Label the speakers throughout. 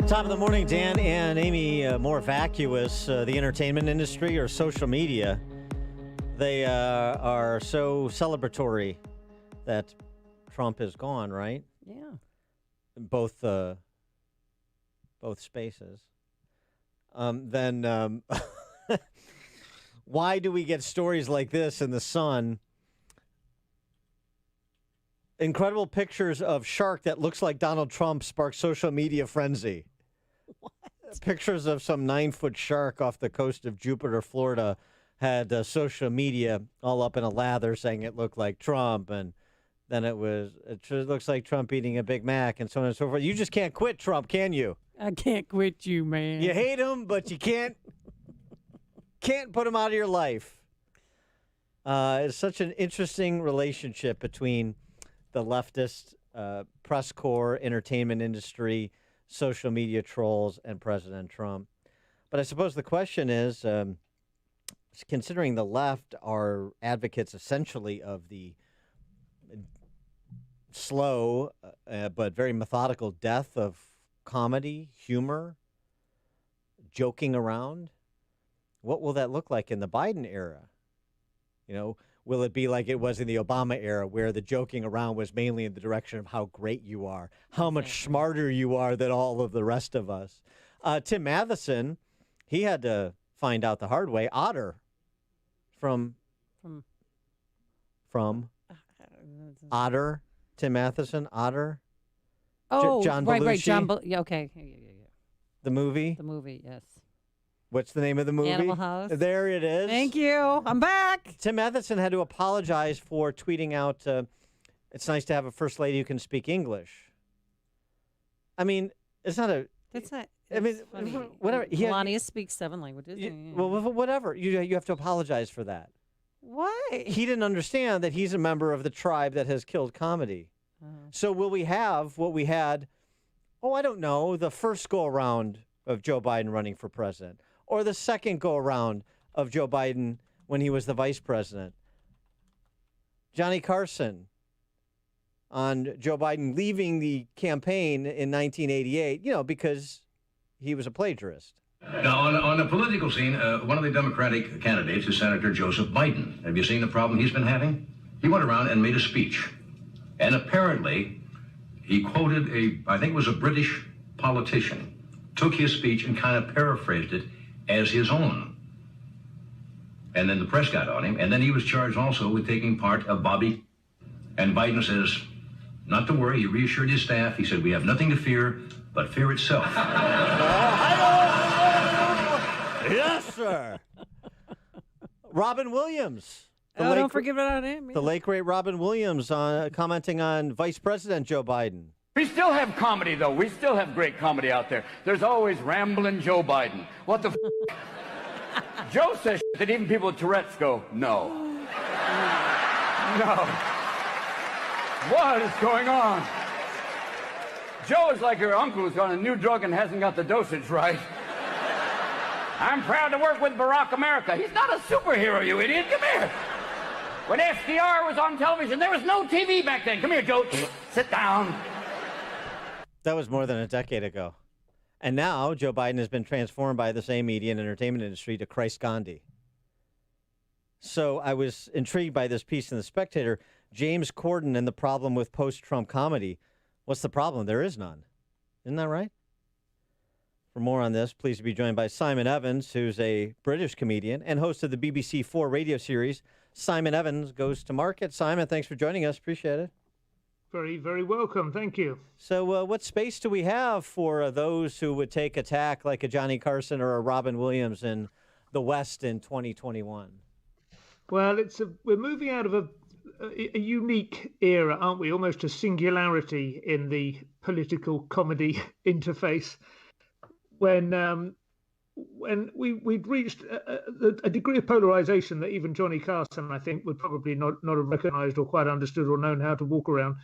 Speaker 1: Top of the morning, Dan and Amy. More vacuous, the entertainment industry or social media. They are so celebratory that Trump is gone, right?
Speaker 2: Yeah.
Speaker 1: Both spaces. Then why do we get stories like this in the Sun? Incredible pictures of shark that looks like Donald Trump spark social media frenzy.
Speaker 2: What?
Speaker 1: Pictures of some 9-foot shark off the coast of Jupiter, Florida, had social media all up in a lather saying it looked like Trump, and then it looks like Trump eating a Big Mac, and so on and so forth. You just can't quit Trump, can you?
Speaker 2: I can't quit you, man.
Speaker 1: You hate him, but you can't put him out of your life. It's such an interesting relationship between the leftist press corps, entertainment industry, social media trolls, and President Trump. But I suppose the question is, considering the left are advocates essentially of the slow but very methodical death of comedy, humor, joking around, what will that look like in the Biden era? You know, will it be like it was in the Obama era where the joking around was mainly in the direction of how great you are, how much smarter you are than all of the rest of us? Tim Matheson, he had to find out the hard way. Otter from Otter, Tim Matheson, Otter.
Speaker 2: Oh,
Speaker 1: John
Speaker 2: right,
Speaker 1: Belushi.
Speaker 2: John yeah, okay. Yeah.
Speaker 1: The movie?
Speaker 2: The movie, yes.
Speaker 1: What's the name of the movie?
Speaker 2: Animal House.
Speaker 1: There it is.
Speaker 2: Thank you. I'm back.
Speaker 1: Tim Matheson had to apologize for tweeting out, it's nice to have a first lady who can speak English. I mean, it's not a...
Speaker 2: That's not...
Speaker 1: I mean,
Speaker 2: funny.
Speaker 1: whatever.
Speaker 2: Melania speaks 7 languages.
Speaker 1: Well, whatever. You have to apologize for that.
Speaker 2: Why?
Speaker 1: He didn't understand that he's a member of the tribe that has killed comedy. So will we have what we had, I don't know, the first go-around of Joe Biden running for president, or the second go-around of Joe Biden when he was the vice president? Johnny Carson on Joe Biden leaving the campaign in 1988, because he was a plagiarist.
Speaker 3: Now, on the political scene, one of the Democratic candidates is Senator Joseph Biden. Have you seen the problem he's been having? He went around and made a speech. And apparently, he quoted I think it was a British politician, took his speech and kind of paraphrased it as his own. And then the press got on him, and then he was charged also with taking part of Bobby. And Biden says, not to worry, he reassured his staff. He said, we have nothing to fear but fear itself.
Speaker 1: Yes, sir. Robin Williams.
Speaker 2: Don't forget about him.
Speaker 1: The late, great Robin Williams commenting on Vice President Joe Biden.
Speaker 4: We still have comedy, though. We still have great comedy out there. There's always rambling Joe Biden. What the Joe says that even people with Tourette's go, no. No. What is going on? Joe is like your uncle who's on a new drug and hasn't got the dosage right. I'm proud to work with Barack America. He's not a superhero, you idiot. Come here. When FDR was on television, there was no TV back then. Come here, Joe. Sit down.
Speaker 1: That was more than a decade ago. And now Joe Biden has been transformed by the same media and entertainment industry to Christ Gandhi. So I was intrigued by this piece in The Spectator. James Corden and the problem with post-Trump comedy. What's the problem? There is none. Isn't that right? For more on this, pleased to be joined by Simon Evans, who's a British comedian and host of the BBC 4 radio series, Simon Evans Goes to Market. Simon, thanks for joining us. Appreciate it.
Speaker 5: Very, very welcome. Thank you.
Speaker 1: So what space do we have for those who would take attack like a Johnny Carson or a Robin Williams in the West in 2021?
Speaker 5: Well, we're moving out of a unique era, aren't we? Almost a singularity in the political comedy interface. When we'd reached a degree of polarization that even Johnny Carson, I think, would probably not have recognized or quite understood or known how to walk around.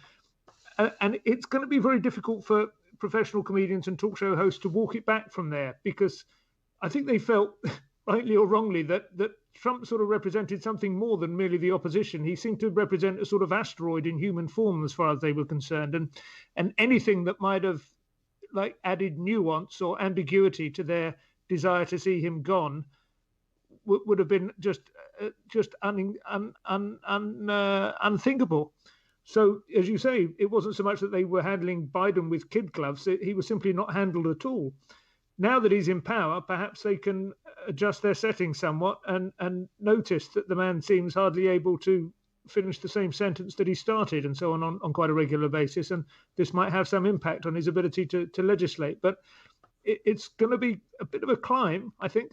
Speaker 5: And it's going to be very difficult for professional comedians and talk show hosts to walk it back from there, because I think they felt, rightly or wrongly, that Trump sort of represented something more than merely the opposition. He seemed to represent a sort of asteroid in human form as far as they were concerned. And anything that might have like added nuance or ambiguity to their desire to see him gone would have been just unthinkable. So, as you say, it wasn't so much that they were handling Biden with kid gloves; he was simply not handled at all. Now that he's in power, perhaps they can adjust their settings somewhat and notice that the man seems hardly able to finish the same sentence that he started, and so on quite a regular basis. And this might have some impact on his ability to legislate. But it's going to be a bit of a climb, I think.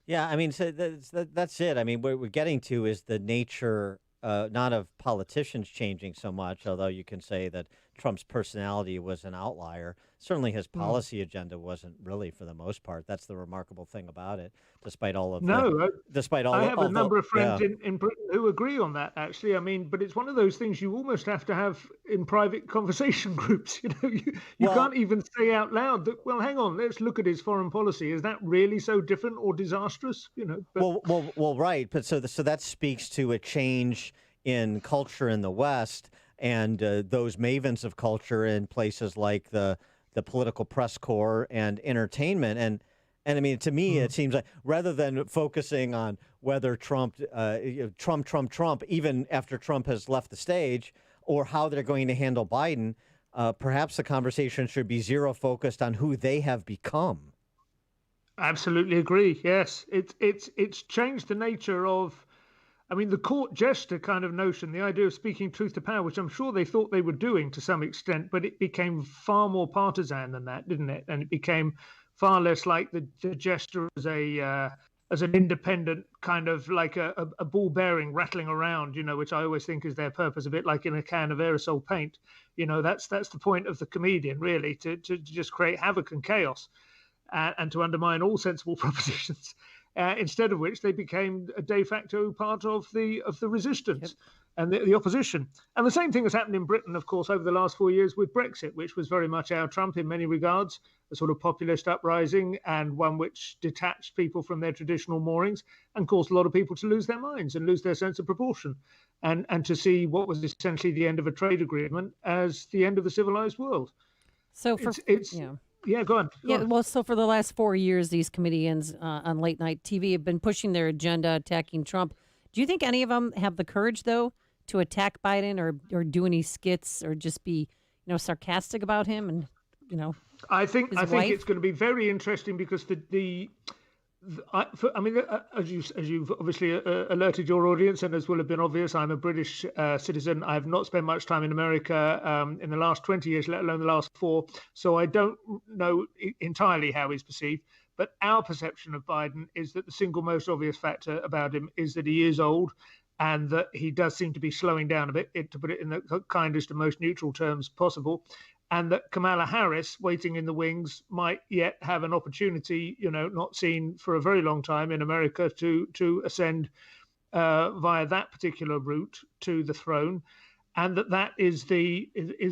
Speaker 1: Yeah, I mean, so that's it. I mean, what we're getting to is the nature, not of politicians changing so much, although you can say that Trump's personality was an outlier. Certainly his policy agenda wasn't really, for the most part. That's the remarkable thing about it, despite all of
Speaker 5: I have a number of friends in Britain who agree on that, actually. I mean, but it's one of those things you almost have to have in private conversation groups. You know, you can't even say out loud that, well, hang on, let's look at his foreign policy. Is that really so different or disastrous? You know. But,
Speaker 1: well, right. But so that speaks to a change in culture in the West, and those mavens of culture in places like the political press corps and entertainment. And I mean, to me, it seems like rather than focusing on whether Trump, even after Trump has left the stage, or how they're going to handle Biden, perhaps the conversation should be zero focused on who they have become.
Speaker 5: Absolutely agree. Yes, it's changed the nature of, I mean, the court jester kind of notion, the idea of speaking truth to power, which I'm sure they thought they were doing to some extent, but it became far more partisan than that, didn't it? And it became far less like the jester as an independent kind of like a ball bearing rattling around, you know, which I always think is their purpose, a bit like in a can of aerosol paint. You know, that's the point of the comedian, really, to just create havoc and chaos and to undermine all sensible propositions. Instead of which they became a de facto part of the resistance and the opposition. And the same thing has happened in Britain, of course, over the last 4 years with Brexit, which was very much our Trump in many regards, a sort of populist uprising and one which detached people from their traditional moorings and caused a lot of people to lose their minds and lose their sense of proportion and to see what was essentially the end of a trade agreement as the end of the civilized world.
Speaker 2: So
Speaker 5: Yeah, go on.
Speaker 2: Well, so for the last 4 years, these comedians on late night TV have been pushing their agenda, attacking Trump. Do you think any of them have the courage, though, to attack Biden or do any skits or just be, sarcastic about him and,
Speaker 5: I think
Speaker 2: wife?
Speaker 5: It's going to be very interesting because as you've obviously alerted your audience, and as will have been obvious, I'm a British citizen. I have not spent much time in America in the last 20 years, let alone the last 4. So I don't know entirely how he's perceived. But our perception of Biden is that the single most obvious factor about him is that he is old and that he does seem to be slowing down a bit, to put it in the kindest and most neutral terms possible. And that Kamala Harris, waiting in the wings, might yet have an opportunity, not seen for a very long time in America, to ascend via that particular route to the throne, and that is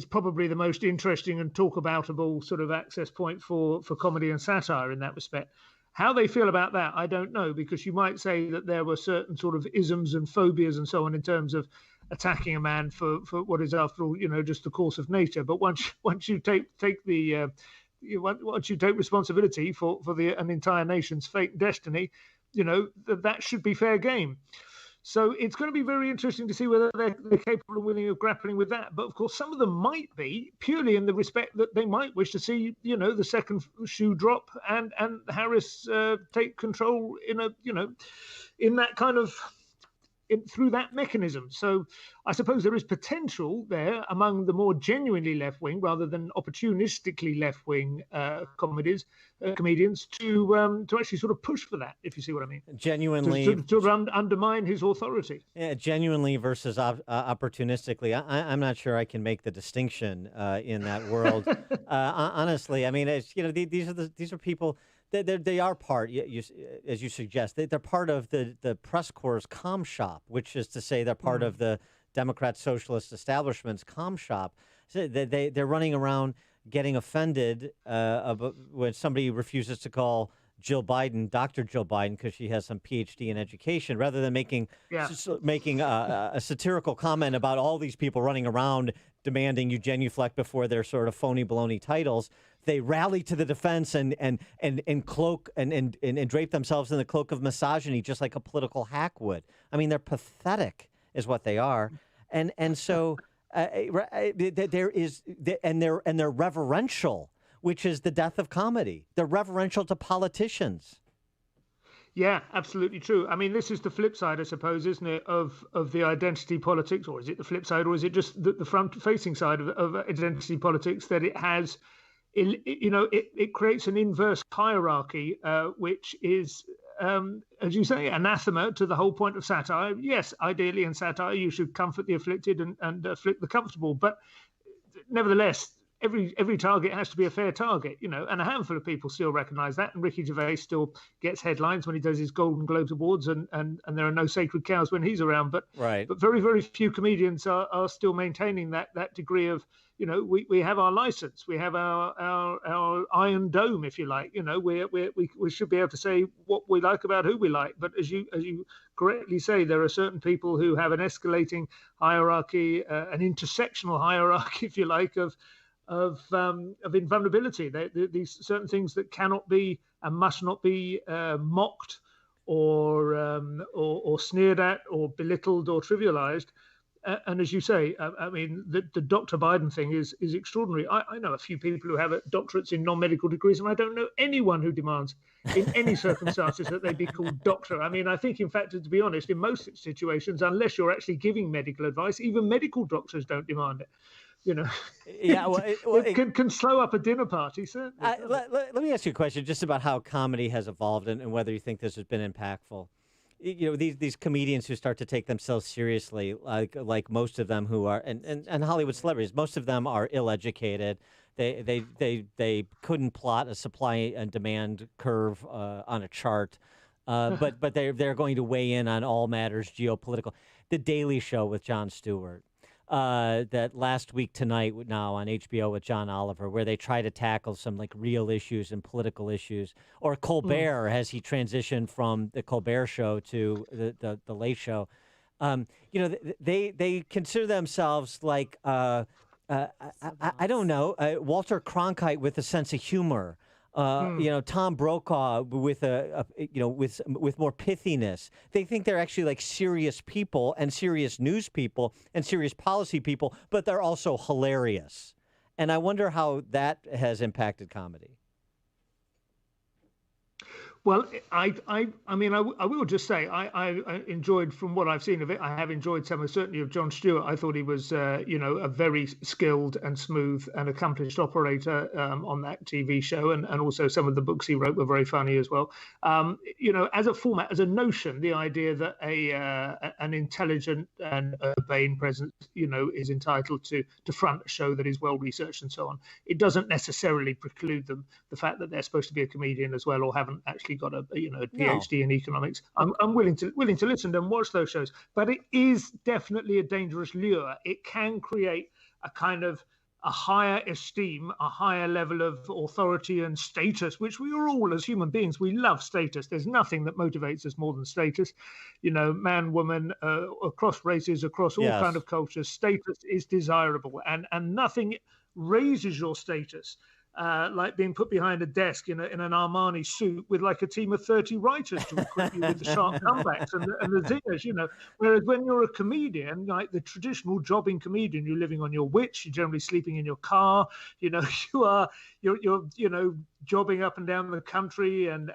Speaker 5: probably the most interesting and talk aboutable sort of access point for comedy and satire in that respect. How they feel about that, I don't know, because you might say that there were certain sort of isms and phobias and so on in terms of attacking a man for what is, after all, just the course of nature. But once you take responsibility for an entire nation's fate and destiny, that should be fair game. So it's going to be very interesting to see whether they're capable and willing of grappling with that. But of course, some of them might be purely in the respect that they might wish to see, the second shoe drop and Harris take control in that kind of. Through that mechanism. So I suppose there is potential there among the more genuinely left-wing rather than opportunistically left-wing comedians to actually sort of push for that, if you see what I mean.
Speaker 1: Genuinely.
Speaker 5: To undermine his authority.
Speaker 1: Yeah, genuinely versus opportunistically. I'm not sure I can make the distinction in that world. Honestly, I mean, it's, these are people. They are part, as you suggest, they're part of the press corps' comm shop, which is to say they're part of the Democrat socialist establishment's comm shop. So they're running around getting offended when somebody refuses to call Jill Biden Dr. Jill Biden because she has some PhD in education, rather than making a satirical comment about all these people running around demanding you genuflect before their sort of phony baloney titles. they rally to the defense and cloak and drape themselves in the cloak of misogyny, just like a political hack would. I mean, they're pathetic, is what they are, and so they're reverential, which is the death of comedy. They're reverential to politicians.
Speaker 5: Yeah, absolutely true. I mean, this is the flip side, I suppose, isn't it, of the identity politics, or is it the flip side, or is it just the front-facing side of identity politics, that it has, it creates an inverse hierarchy, which is, as you say, anathema to the whole point of satire. Yes, ideally in satire, you should comfort the afflicted and afflict the comfortable, but nevertheless, every target has to be a fair target, and a handful of people still recognize that. And Ricky Gervais still gets headlines when he does his Golden Globes Awards, and there are no sacred cows when he's around. But
Speaker 1: right.
Speaker 5: But very, very few comedians are still maintaining that degree of, we have our license, we have our iron dome, if you like. We should be able to say what we like about who we like. But as you correctly say, there are certain people who have an escalating hierarchy, an intersectional hierarchy, if you like, of invulnerability. These certain things that cannot be and must not be mocked or sneered at or belittled or trivialized. And as you say, I mean, the Dr. Biden thing is extraordinary. I know a few people who have doctorates in non-medical degrees, and I don't know anyone who demands in any circumstances that they be called doctor. I mean, I think, in fact, to be honest, in most situations, unless you're actually giving medical advice, even medical doctors don't demand it.
Speaker 1: Yeah,
Speaker 5: it can slow up a dinner party, certainly.
Speaker 1: Let me ask you a question just about how comedy has evolved and whether you think this has been impactful. These comedians who start to take themselves seriously, like most of them who are, and Hollywood celebrities, most of them are ill-educated. They couldn't plot a supply and demand curve on a chart, but they're going to weigh in on all matters geopolitical. The Daily Show with Jon Stewart. That last week tonight now on HBO with John Oliver, where they try to tackle some like real issues and political issues, or Colbert as he transitioned from the Colbert Show to the Late Show. They consider themselves like I don't know, Walter Cronkite with a sense of humor. Tom Brokaw with with more pithiness. They think they're actually like serious people and serious news people and serious policy people, but they're also hilarious. And I wonder how that has impacted comedy.
Speaker 5: Well, I will just say I enjoyed, from what I've seen of it, I have enjoyed certainly of Jon Stewart. I thought he was, a very skilled and smooth and accomplished operator on that TV show, and also some of the books he wrote were very funny as well. As a format, as a notion, the idea that an intelligent and urbane presence, is entitled to front a show that is well researched and so on, it doesn't necessarily preclude them the fact that they're supposed to be a comedian as well, or haven't actually got a PhD in economics. I'm willing to listen to and watch those shows, but it is definitely a dangerous lure. It can create a kind of a higher esteem, a higher level of authority and status, which we are all, as human beings, we love status. There's nothing that motivates us more than status. Man, woman, across races, across all kind of cultures, status is desirable, and nothing raises your status like being put behind a desk in an Armani suit with like a team of 30 writers to equip you with the sharp comebacks and the zingers, Whereas when you're a comedian, like the traditional jobbing comedian, you're living on your wits, you're generally sleeping in your car, you're jobbing up and down the country and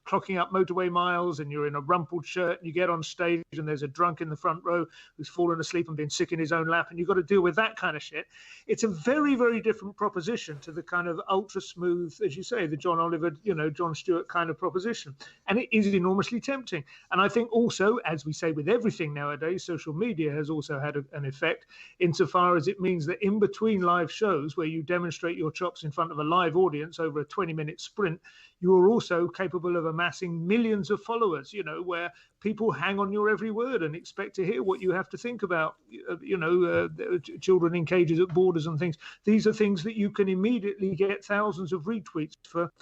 Speaker 5: clocking up motorway miles, and you're in a rumpled shirt, and you get on stage and there's a drunk in the front row who's fallen asleep and been sick in his own lap, and you've got to deal with that kind of shit. It's a very, very different proposition to the kind of ultra smooth, as you say, the John Oliver, Jon Stewart kind of proposition. And it is enormously tempting. And I think also, as we say with everything nowadays, social media has also had an effect, insofar as it means that in between live shows where you demonstrate your chops in front of a live audience over a 20-minute sprint, you are also capable of amassing millions of followers, where people hang on your every word and expect to hear what you have to think about, children in cages at borders and things. These are things that you can immediately get thousands of retweets for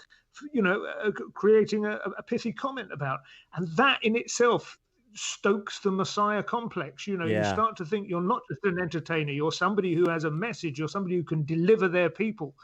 Speaker 5: creating a pithy comment about. And that in itself stokes the Messiah complex. You start to think you're not just an entertainer, you're somebody who has a message, you're somebody who can deliver their people.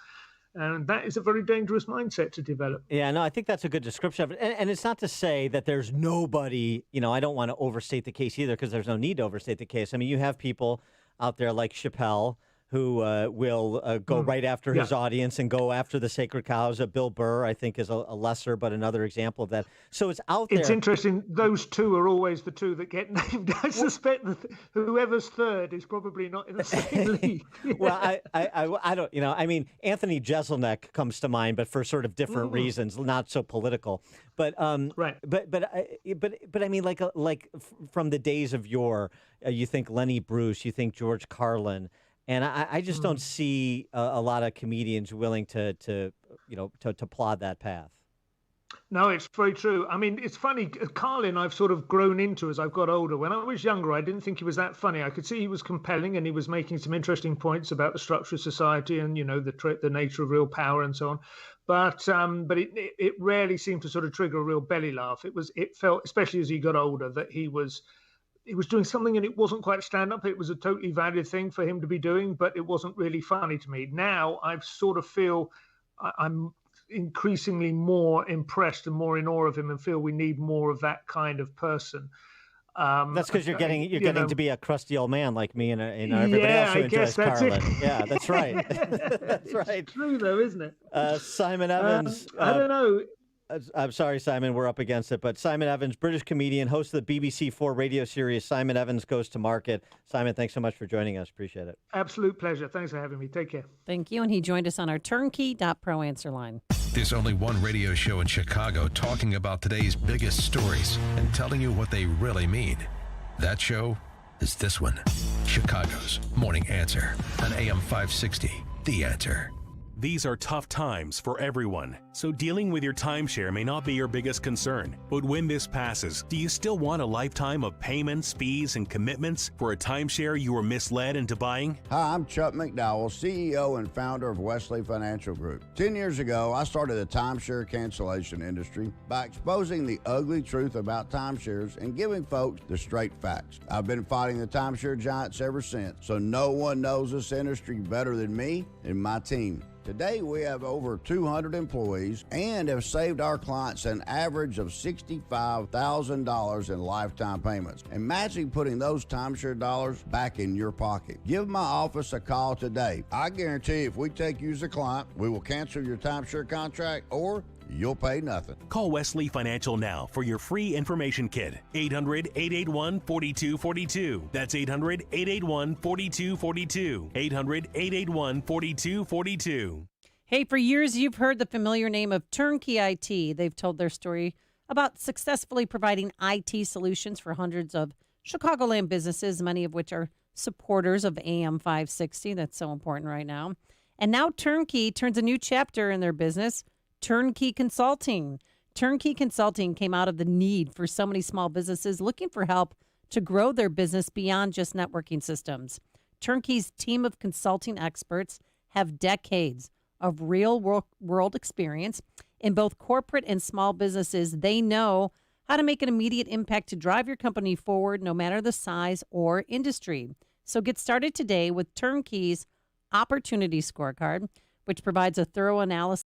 Speaker 5: And that is a very dangerous mindset to develop.
Speaker 1: Yeah, no, I think that's a good description of it. And it's not to say that there's nobody, I don't want to overstate the case either, because there's no need to overstate the case. I mean, you have people out there like Chappelle who will go right after his audience and go after the sacred cows. Bill Burr, I think, is a lesser but another example of that. So it's out there.
Speaker 5: It's interesting. Those two are always the two that get named. I suspect that whoever's third is probably not in the same league.
Speaker 1: Well, I don't, I mean, Anthony Jeselnik comes to mind, but for sort of different reasons, not so political. But
Speaker 5: right.
Speaker 1: But I mean, from the days of yore, you think Lenny Bruce, you think George Carlin. And I just don't see a lot of comedians willing to plod that path.
Speaker 5: No, it's very true. I mean, it's funny. Carlin, I've sort of grown into as I've got older. When I was younger, I didn't think he was that funny. I could see he was compelling and he was making some interesting points about the structure of society and, the nature of real power and so on. But it rarely seemed to sort of trigger a real belly laugh. It felt, especially as he got older, that he was doing something and it wasn't quite stand-up. It was a totally valid thing for him to be doing, but it wasn't really funny to me. Now I sort of feel I'm increasingly more impressed and more in awe of him and feel we need more of that kind of person.
Speaker 1: That's because you're getting to be a crusty old man like me and everybody else who enjoys Carlin. Yeah, that's right. That's right.
Speaker 5: It's true though, isn't it?
Speaker 1: Simon Evans.
Speaker 5: I don't know.
Speaker 1: I'm sorry, Simon, we're up against it, but Simon Evans, British comedian, host of the BBC4 radio series Simon Evans Goes to Market. Simon, thanks so much for joining us. Appreciate it.
Speaker 5: Absolute pleasure. Thanks for having me. Take care.
Speaker 2: Thank you. And he joined us on our turnkey.pro answer line.
Speaker 6: There's only one radio show in Chicago talking about today's biggest stories and telling you what they really mean. That show is this one, Chicago's Morning Answer on AM 560, The Answer.
Speaker 7: These are tough times for everyone, so dealing with your timeshare may not be your biggest concern. But when this passes, do you still want a lifetime of payments, fees, and commitments for a timeshare you were misled into buying?
Speaker 8: Hi, I'm Chuck McDowell, CEO and founder of Wesley Financial Group. 10 years ago, I started the timeshare cancellation industry by exposing the ugly truth about timeshares and giving folks the straight facts. I've been fighting the timeshare giants ever since, so no one knows this industry better than me and my team. Today, we have over 200 employees and have saved our clients an average of $65,000 in lifetime payments. Imagine putting those timeshare dollars back in your pocket. Give my office a call today. I guarantee if we take you as a client, we will cancel your timeshare contract or you'll pay nothing.
Speaker 7: Call Wesley Financial now for your free information kit. 800-881-4242. That's 800-881-4242. 800-881-4242.
Speaker 2: Hey, for years you've heard the familiar name of Turnkey IT. They've told their story about successfully providing IT solutions for hundreds of Chicagoland businesses, many of which are supporters of AM 560. That's so important right now. And now Turnkey turns a new chapter in their business, Turnkey Consulting. Turnkey Consulting came out of the need for so many small businesses looking for help to grow their business beyond just networking systems. Turnkey's team of consulting experts have decades of real world experience in both corporate and small businesses. They know how to make an immediate impact to drive your company forward, no matter the size or industry. So get started today with Turnkey's Opportunity Scorecard, which provides a thorough analysis